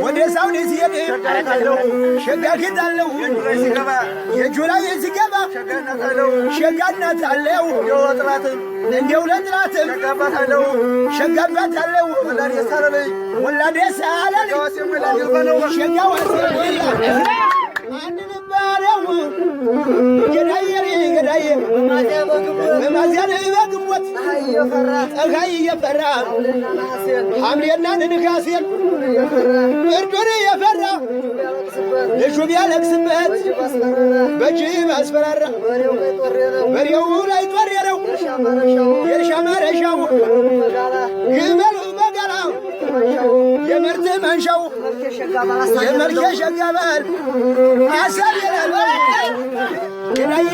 ወደ ሳውዲ ሲሄድ ሸጋ ጌጣለው የእጁ ላይ ሲገባ ሸጋነት አለው እንዲው ለጥራትም ሸጋበታለው ወላዴ ሳለል ሸጋ ገዳዬ በማዚያን በግንቦት ፀሐይ እየፈራ ሐምሌና ንንካሴን ብርዱን እየፈራ ልጁ ቢያለቅስበት በጅብ አስፈራራ በሬው ላይ ጦር የለው የእርሻ ማረሻው ግመሉ በጋላ የምርት መንሻው የመልኬ ሸጋባል አሳብ የለበል ገዳዬ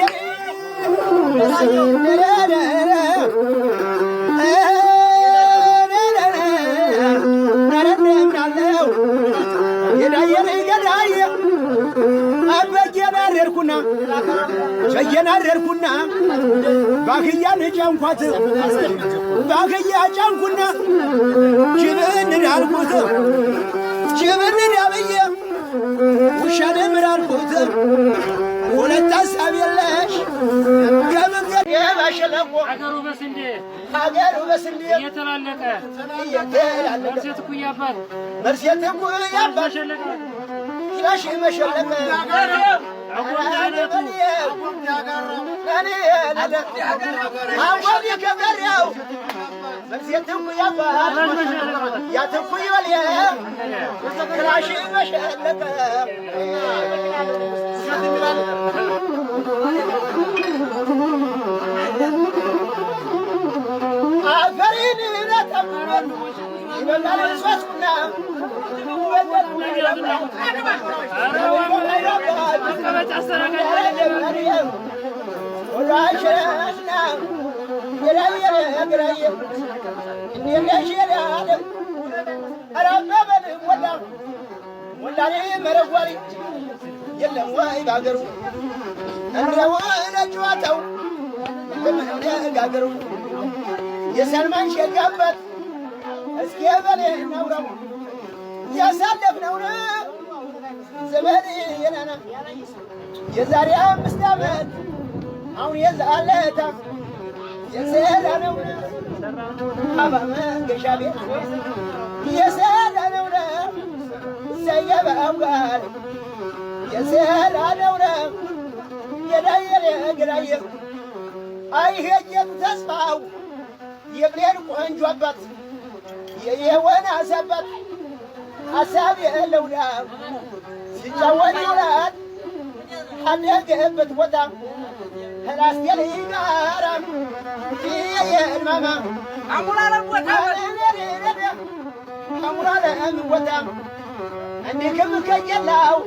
ሸየናረርኩና ባክያን ጫንኳት ባክያ ጫንኩና ጅብን ዳልኩት ጅብን ዳብዬ ውሻን ምራልኩት ሁለት ሀሳብ የለሽ ከመንገድ የባሸለቆ ሀገሩ በስንዴ እየተላለቀ መርሴት እኩያባት ሽላሽ መሸለቀ አወዲ ከበሬው መርሴት እኩያባት ያትኩይ በልየ ክላሽ መሸለቀ አፈሪን ነጠምረን ይበላል ሶስና ወላኔ መረጓሪ የለም ወይ ባገሩ እንደው ለጨዋታው ለመነጋገሩ የሰልማን ሸጋበት እስኪ በሌ ነውረው ያሳለፍነው ዘመን የናና የዛሬ 5 ዓመት አሁን የዛለታ የሰራነው አባመንገሻ ቤት የሰራነው ሰየባውጋል የሰራነው ገዳዬ አይሄጀም ተስፋው የብሌን ቆንጆ አባት የየወና አሳባት ሀሳብ የለውና ሲጫወት ይውላል አደገበት ቦታ ከላስቴል ጋራ የልማማ አሙራለም ቦታ እንዲክም ከየላው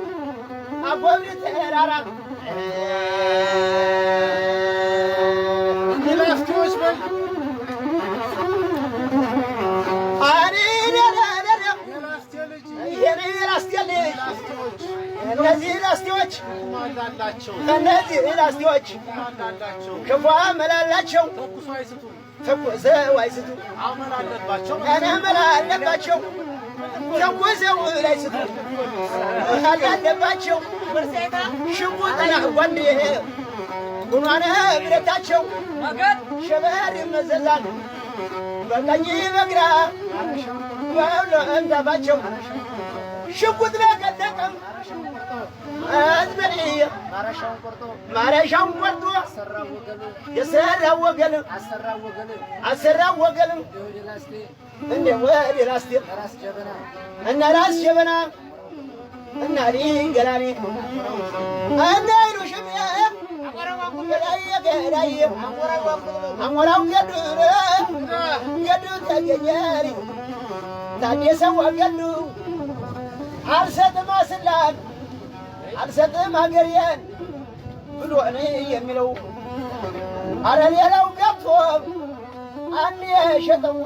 አጎብሪ ተራራ ላስቲዎች በል እነዚህ ላስቲዎች ክፉ አመላላቸው ተኩሰው አይስቱ አመል አለባቸው ተኩሰው አይስቱ አለባቸው ሽጉጥና ጓንዴ ጉኗነ ብረታቸው ሸበር ይመዘዛል በቀኝ በግራ በእንታባቸው ሽጉጥ ለቀለቀም አዝበሪ ማረሻውን ቆርጦ አሰራው ወገል እንደ ወደ ላስቴ እና ራስ ጀበና እና ሊገላኔ እና ይሩሽም ገዳዬ አሞራው ገዱ ተገኘሪ ታደሰው ገዱ አልሰጥም አስላን አልሰጥም ሀገሬን ብሎ የሚለው አረ ሌላው ገብቶ አንድ የሸጠው